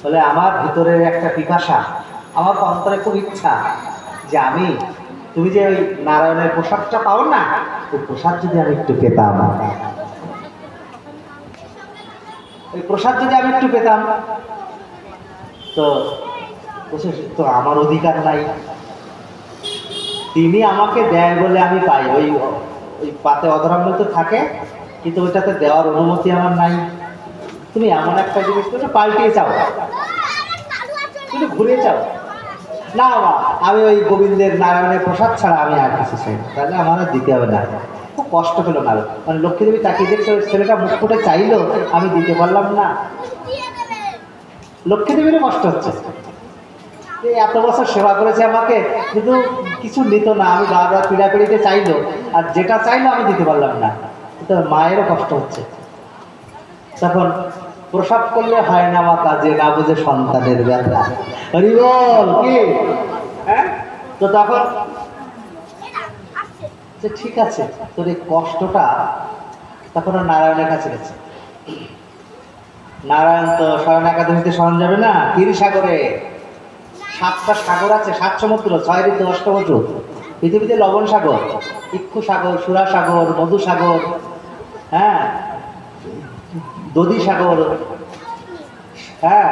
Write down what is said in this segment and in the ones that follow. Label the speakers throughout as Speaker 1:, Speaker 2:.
Speaker 1: বলে আমার ভিতরের একটা পিপাসা, আমার অন্তরে খুব ইচ্ছা যে আমি, তুমি যে ওই নারায়ণের প্রসাদটা পাও না, ওই প্রসাদ যদি আমি একটু পেতাম, ওই প্রসাদ যদি আমি একটু পেতাম। তো বলছে তো আমার অধিকার নাই, তিনি আমাকে দেয় বলে আমি পাই। ওই ওই পাতে অধরামৃত তো থাকে, কিন্তু ওইটাতে দেওয়ার অনুমতি আমার নাই। তুমি এমন একটা জিনিস পাল্টিয়ে চাও, তুমি ঘুরে চাও না, মা আমি ওই গোবিন্দের নারায়ণের প্রসাদ ছাড়া আমি আর কিছু চাই না, তাহলে আমার আর দিতে হবে না। খুব কষ্ট পেলো না, মানে লক্ষ্মী দেবী তাকিয়ে দেখছে ছেলেটা মুখ ফুটে চাইলো, আমি দিতে পারলাম না। লক্ষ্মী দেবীরও কষ্ট হচ্ছে, এত বছর সেবা করেছে আমাকে, কিন্তু কিছু নিত না, আমি বারবার পিড়াপিড়িতে চাইলো, আর যেটা চাইলো আমি দিতে পারলাম না, তো মায়েরও কষ্ট হচ্ছে। তখন প্রসাব করলে হয় না মাতা, যে না বুঝে সন্তানের ব্যথা। হরি বল কি, হ্যাঁ? তো তখন যে ঠিক আছে, তোর এই কষ্টটা, তখন নারায়ণের কাছে গেছে। নারায়ণ তো স্বয়ং একাদশীতে স্মরণ যাবে না, ক্ষীরসাগরে 7টা সাগর আছে, 7 সমুদ্র, 6 ঋতু, 8 সমুদ্র। পৃথিবীতে লবণ সাগর, ইক্ষু সাগর, সুরা সাগর, মধু সাগর, হ্যাঁ, দধি সাগর, হ্যাঁ,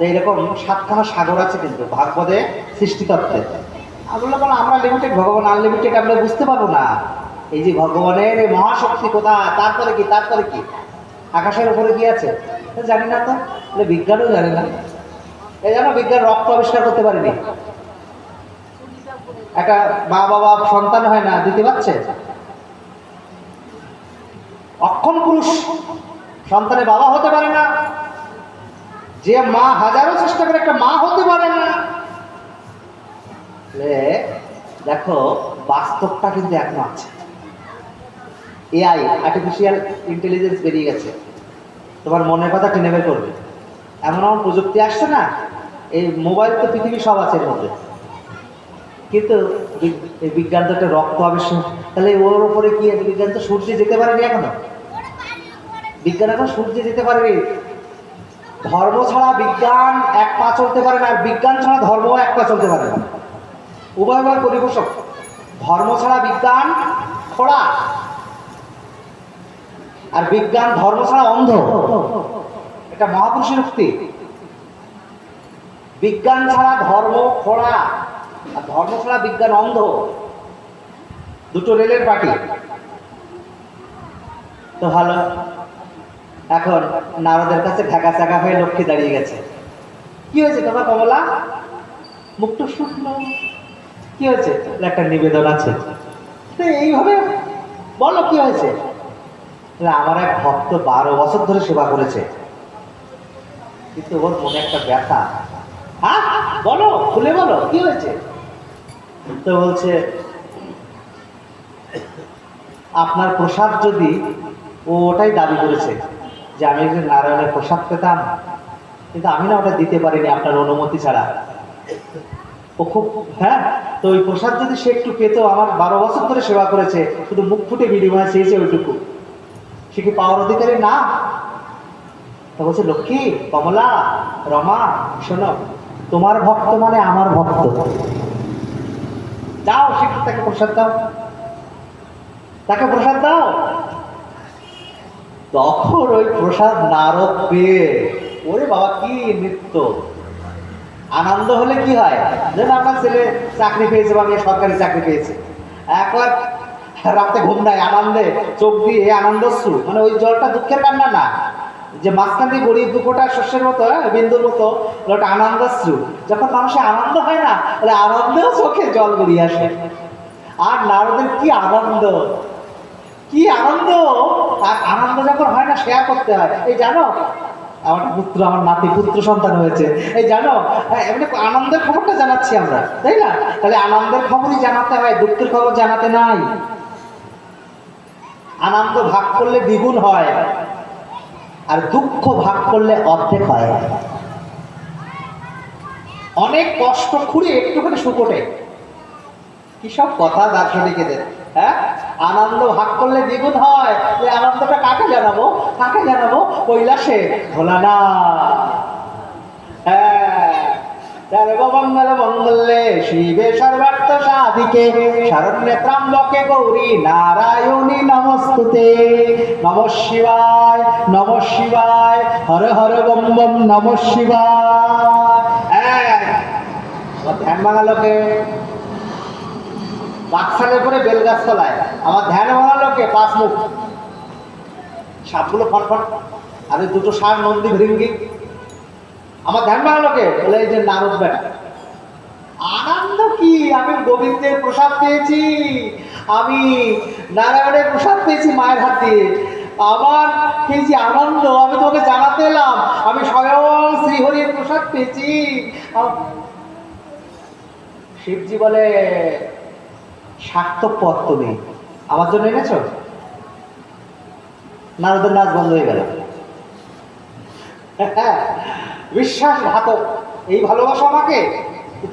Speaker 1: এইরকম 7খানা সাগর আছে কিন্তু ভাগবতে সৃষ্টিতত্ত্বে। আমরা লিমিটেড, ভগবান আনলিমিটেড, আমরা বুঝতে পারবো না। এই যে ভগবানের এই মহাশক্তি কোথা, তারপরে কি, তারপরে কি, আকাশের উপরে কি আছে জানি না, তো বিজ্ঞানও জানে না। এই জানো বিজ্ঞান রক্ত আবিষ্কার করতে পারেনি। একটা মা বাবা সন্তান হয় না, দিতে পারছে? অক্ষম পুরুষ সন্তানের বাবা হতে পারে না, যে মা হাজারো চেষ্টা করে একটা মা হতে পারে না। দেখো বাস্তবটা কিন্তু এখন আছে, এআই, আর্টিফিশিয়াল ইন্টেলিজেন্স বেরিয়ে গেছে, তোমার মনের কথা টেনে বের করবে, এমন এমন প্রযুক্তি আসছে না। এই মোবাইল তো পৃথিবী সব আছে এর মধ্যে, কিন্তু এই বিজ্ঞান তো একটা রক্ত আবিষ্কার, তাহলে ওর উপরে কি আছে? বিজ্ঞান তো সূর্যে যেতে পারেনি এখনো, বিজ্ঞান এখন সূর্যে যেতে পারেনি। ধর্ম ছাড়া বিজ্ঞান এক পা চলতে পারে না, আর বিজ্ঞান ছাড়া ধর্ম এক পা চলতে পারে না, উভয় পরিপোষক। ধর্ম ছাড়া বিজ্ঞান খোড়া, আর বিজ্ঞান ধর্ম ছাড়া অন্ধ। এটা মহাপুরুষের উক্তি। বিজ্ঞান ছাড়া ধর্ম খোড়া, আর ধর্ম ছাড়া বিজ্ঞান অন্ধ, দুটো রেলের পার্টি। তো ভালো, এখন নারদের কাছে ঢাকা চাকা হয়ে লক্ষ্মী দাঁড়িয়ে গেছে। কি হয়েছে তোমার কমলা, মুখটা শুকনো, কি হয়েছে? একটা নিবেদন আছে, এইভাবে বলো কি হয়েছে। আমার এক ভক্ত 12 বছর ধরে সেবা করেছে, কিন্তু ওর মনে একটা ব্যথা। হ্যাঁ বলো, খুলে বলো কি হয়েছে। তো বলছে আপনার প্রসাদ যদি, ও ওটাই দাবি করেছে যে আমি যদি নারায়ণের প্রসাদ পেতাম, কিন্তু আমি না ওটা দিতে পারিনি আপনার অনুমতি ছাড়া। ও খুব, হ্যাঁ, তো ওই প্রসাদ যদি সে একটু পেতো, আমার 12 বছর ধরে সেবা করেছে, শুধু মুখ ফুটে বিনিময় চেয়েছে ওইটুকু, সে কি পাওয়ার অধিকারী না? তো বলছে লক্ষ্মী, কমলা, রমা, শোনো, তোমার ভক্ত মানে আমার ভক্ত, যাও সে তাকে প্রসাদ দাও, তাকে প্রসাদ দাও। তখন ওই প্রসাদ নারদ পেয়ে, ওরে বাবা কি নৃত্য, আনন্দ হলে কি হয়, যেন আপনার ছেলে চাকরি পেয়েছে বা মেয়ে সরকারি চাকরি পেয়েছে, একবার রাতে ঘুম নাই, আনন্দে চোখ দিয়ে আনন্দশ্রু, মানে ওই জলটা দুঃখের কান্না না, যে মাঝখান দিয়ে গরিব দুঃখটা শস্যের মতো, বিন্দুর মতো, ওটা আনন্দশ্রু। যখন মানুষের আনন্দ হয় না, তাহলে আনন্দেও চোখে জল বেরিয়ে আসে। আর নারদের কি আনন্দ, কি আনন্দ, আর আনন্দ যখন হয় না শেয়ার করতে হয়। এই জানো আমার পুত্র, আমার নাতি পুত্র সন্তান হয়েছে, এই জানো, এমনি আনন্দের খবরটা জানাচ্ছি আমরা, তাই না? তাহলে আনন্দের খবরই জানাতে হয়, দুঃখের খবর জানাতে নাই। আনন্দ ভাগ করলে দ্বিগুণ হয়, আর দুঃখ ভাগ করলে অর্ধেক হয়। অনেক কষ্ট খুঁড়ে একটুখানি সুকোটে, কি সব কথা দার্শনিকেদের, হ্যাঁ? আনন্দ ভাগ করলে দ্বিগুণ হয়। এই আনন্দটা কাকে জানাবো, কাকে জানাবো? কৈলাসে ভোলানাথ, হ্যাঁ, সর্বমঙ্গল মঙ্গলে শিবে সর্বার্থ সাধিকে শরণ্যে ত্র্যম্বকে গৌরী নারায়ণী নমস্তুতে। নমঃ শিবায়, নমঃ শিবায়, হর হর বম বম, নমঃ শিবায়। ধ্যান ভাঙালোকে বাক্সালের পরে বেলগাছ তলায়, আমার ধ্যান ভাঙালোকে পাঁচ মুখ, সাপগুলো ফটফট, আর ওই দুটো সার নন্দী ভৃঙ্গি। আমার ধ্যান ভাঙালোকে বলে এই যে নারদ বেটা। আনন্দ কি, আমি গোবিন্দের প্রসাদ পেয়েছি, আমি নারায়ণের প্রসাদ পেয়েছি মায়ের হাত দিয়ে। আমার এই যে আনন্দ, আমি তোকে জানাতে এলাম, আমি স্বয়ং শ্রীহরির প্রসাদ পেয়েছি। শিবজি বলে স্বার্থক পথ তুমি আমার জন্য এনেছো। নারদের নাচ বন্ধ হয়ে গেল। বিশ্বাসঘাতক, এই ভালোবাসা আমাকে,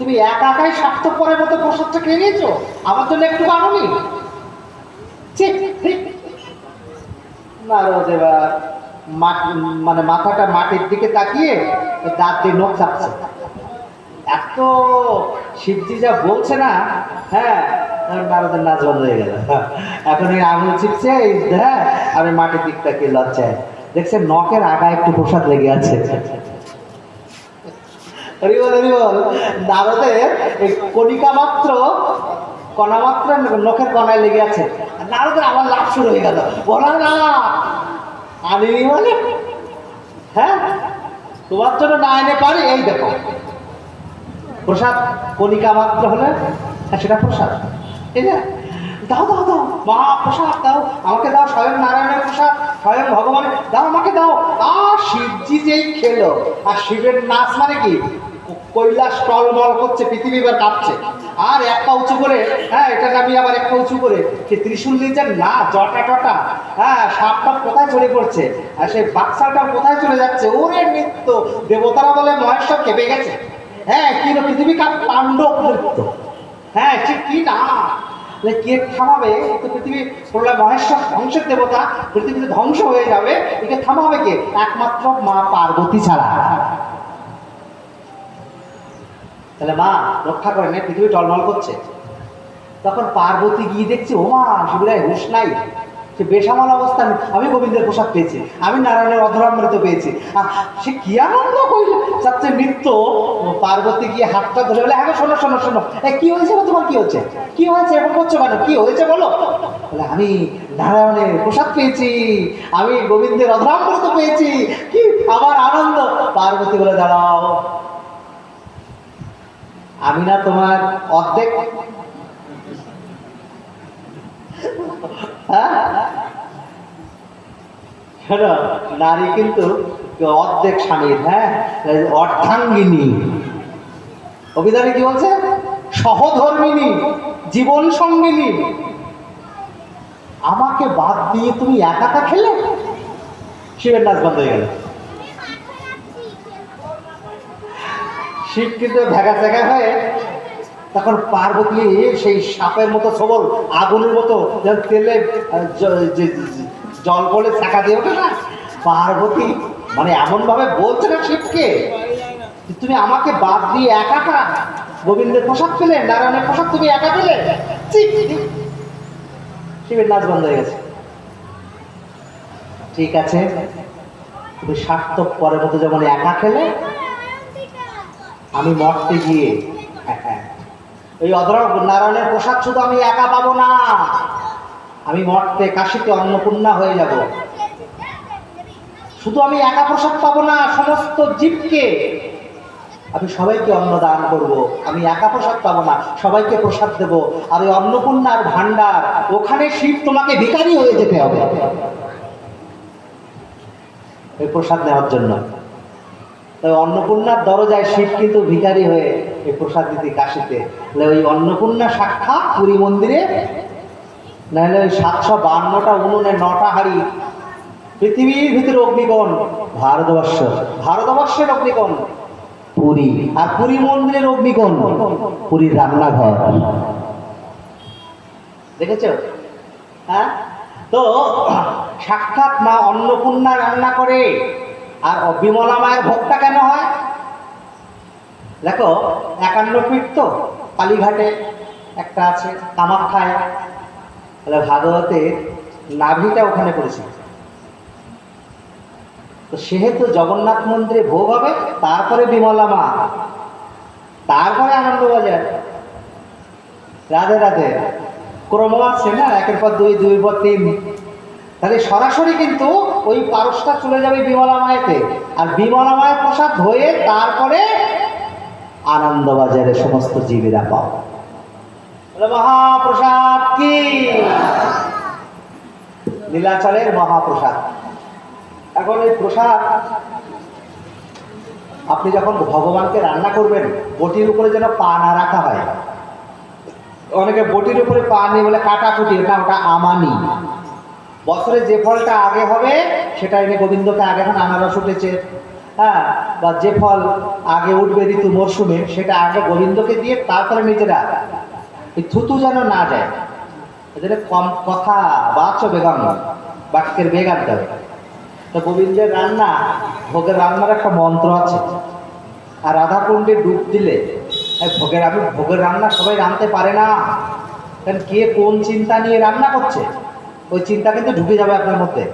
Speaker 1: তুমি একা একাই স্বার্থপরের মতো প্রসাদটা খেয়ে নিয়েছো, আমার জন্য একটু আনোনি। নারদ এবার মানে মাথাটা মাটির দিকে তাকিয়ে দাঁত দিয়ে নখ চাপছে। এত শিবজি যা বলছে না, হ্যাঁ, নারদের নাচ বন্ধ হয়ে গেল। এখন এই আঙুল চিপছে, হ্যাঁ, আমি মাটির দিক তাকিয়ে লজ্জায় দেখছে নখের আগা একটু প্রসাদ লেগে আছে। নারদের এই কণিকা মাত্র, কণা মাত্র নখের কণায় লেগে আছে। নারদের আবার লাভ শুরু হয়ে গেল, বলা না আনিনি মানে, হ্যাঁ, তোমার জন্য না এনে পারি, এই দেখো প্রসাদ। কণিকা মাত্র হলে সেটা প্রসাদ, ঠিক আছে, দাও দাও দাও মা, প্রসাদ দাও আমাকে, দাও স্বয়ং নারায়ণের প্রসাদ, স্বয়ং ভগবানের দাও আমাকে দাও। আর শিবজি যেই খেলো, আর শিবের নাচ মানে কি, কৈলাস টলমল করছে, পৃথিবী এবার কাঁপছে। আর একটা উঁচু করে, হ্যাঁ, এটা নামিয়ে আবার একটা উঁচু করে, সে ত্রিশূল নিচে না জটা টটা, হ্যাঁ, সাপটা কোথায় চলে পড়ছে, আর সেই বাক্সাটা কোথায় চলে যাচ্ছে। ওরে নৃত্য, দেবতারা বলে মহেশ্বর কেঁপে গেছে। হ্যাঁ, কি পৃথিবী কাপ তাণ্ডব নৃত্য, হ্যাঁ, ঠিক কি না, কে থামাবে? তো পৃথিবী প্রলয়, মহেশ্বর ধ্বংসের দেবতা, পৃথিবীতে ধ্বংস হয়ে যাবে, একে থামাবে কে? একমাত্র মা পার্বতী ছাড়া। তাহলে মা রক্ষা করেন, পৃথিবী টলমল করছে। তখন পার্বতী গিয়ে দেখছে, ও মা, শিবিরায় হুঁশ নাই, সে বেসামাল অবস্থা, আমি গোবিন্দের প্রসাদ পেয়েছি, আমি নারায়ণের অধরামৃত পেয়েছি। সে কি আনন্দ করল, যাচ্ছে নৃত্য। পার্বতী গিয়ে হাতটা ধরে বলে, হ্যাঁ শোনো শোনো শোনো, কি হয়েছে তোমার, কি হচ্ছে, কি হয়েছে, এরকম করছো কেন, কি হয়েছে বলো। বলে আমি নারায়ণের প্রসাদ পেয়েছি, আমি গোবিন্দের অধরামৃত পেয়েছি, কি আমার আনন্দ। পার্বতী বলে, দাঁড়াও, আমি না তোমার অর্ধেক, নারী কিন্তু অর্ধেক স্বামীর, হ্যাঁ, অর্ধাঙ্গিনী। অভিধানে কি বলছে, সহধর্মিনী, জীবন সঙ্গিনী। আমাকে বাদ দিয়ে তুমি একা একা খেলে। শিবের নাচ বন্ধ হয়ে গেল। শিব কিন্তু ভেগা ভেগা হয়ে, তখন পার্বতী সেই সাপের মতো সবল, আগুনের মতো, তেলে জল বলে ছাকা দিয়ে ওঠে না, পার্বতী মানে এমন ভাবে বলছে না শিবকে, তুমি আমাকে বাদ দিয়ে একাটা গোবিন্দের প্রসাদ পেলে, নারায়ণের প্রসাদ তুমি একা পেলে। শিবের নাচ বন্ধ হয়ে গেছে। ঠিক আছে, তুমি সার্থক পরের মতো যেমন একা খেলে, আমি মরতে গিয়ে ওই অধরা নারায়ণের প্রসাদ শুধু আমি একা পাবো না, আমি মরতে কাশীতে অন্নপূর্ণা হয়ে যাব। শুধু আমি একা প্রসাদ পাবো না, সমস্ত জীবকে আমি সবাইকে অন্ন দান করব। আমি একা প্রসাদ পাবো না, সবাইকে প্রসাদ দেব। আর ওই অন্নপূর্ণার ভান্ডার, ওখানে শিব তোমাকে ভিখারি হয়ে যেতে হবে এই প্রসাদ নেওয়ার জন্য। তাই অন্নপূর্ণার দরজায় শিব কিন্তু ভিখারি হয়ে এই প্রসাদ দিতে কাশীতে। ওই অন্নপূর্ণা সাক্ষাৎ পুরী মন্দিরে, নাহলে ওই 752টা উনুনে 9টা হাড়ি, পৃথিবীর ভিতরে অগ্নিকোণ ভারতবর্ষ, ভারতবর্ষের অগ্নিকোণ পুরী, আর পুরী মন্দিরের অগ্নিকোণ পুরীর রান্নাঘর। দেখেছ? হ্যাঁ, তো সাক্ষাৎ মা অন্নপূর্ণা রান্না করে। আর বিমলা মায়ের ভোগটা কেন হয়? দেখো 51 ফিট তো কালীঘাটে একটা আছে, কামাখ্যায়, তাহলে ভাগবতের নাভিটা ওখানে পড়েছে। তো সেহেতু জগন্নাথ মন্দিরে ভোগ হবে, তারপরে বিমলা মা, তারপরে আনন্দবাজার। রাধে রাধে। ক্রম আছে না, একের পর দুই, দুইয়ের পর তিন, তাহলে সরাসরি কিন্তু ওই পারসটা চলে যাবে বিমলা মায়েতে, আর বিমলা মায়ের প্রসাদ হয়ে তারপরে আনন্দবাজারে সমস্ত জীবেরা পাও। মহাপ্রসাদ কি, নীলাচলের মহাপ্রসাদ। এখন এই প্রসাদ আপনি যখন ভগবানকে রান্না করবেন, বটির উপরে যেন পা না রাখা হয়। অনেকে বটির উপরে পা নিয়ে বলে কাটাকুটি, ওটা আমানি। বছরে যে ফলটা আগে হবে সেটা এনে গোবিন্দকে, আগে এখন আনারস উঠেছে, হ্যাঁ, বা যে ফল আগে উঠবে ঋতু মরশুমে সেটা আগে গোবিন্দকে দিয়ে তারপরে নিজেরা, এই থুতু যেন না যায়। এদের কম কথা, বাক্য বেগান, বাক্যের বেগ আনতে হবে। তো গোবিন্দের রান্না, ভোগের রান্নার একটা মন্ত্র আছে, আর রাধাকুণ্ডে ডুব দিলে ভোগের রান্না সবাই রাঁধতে পারে না, কারণ কে কোন চিন্তা নিয়ে রান্না করছে ওই চিন্তা কিন্তু ঢুকে যাবে আপনার মধ্যে।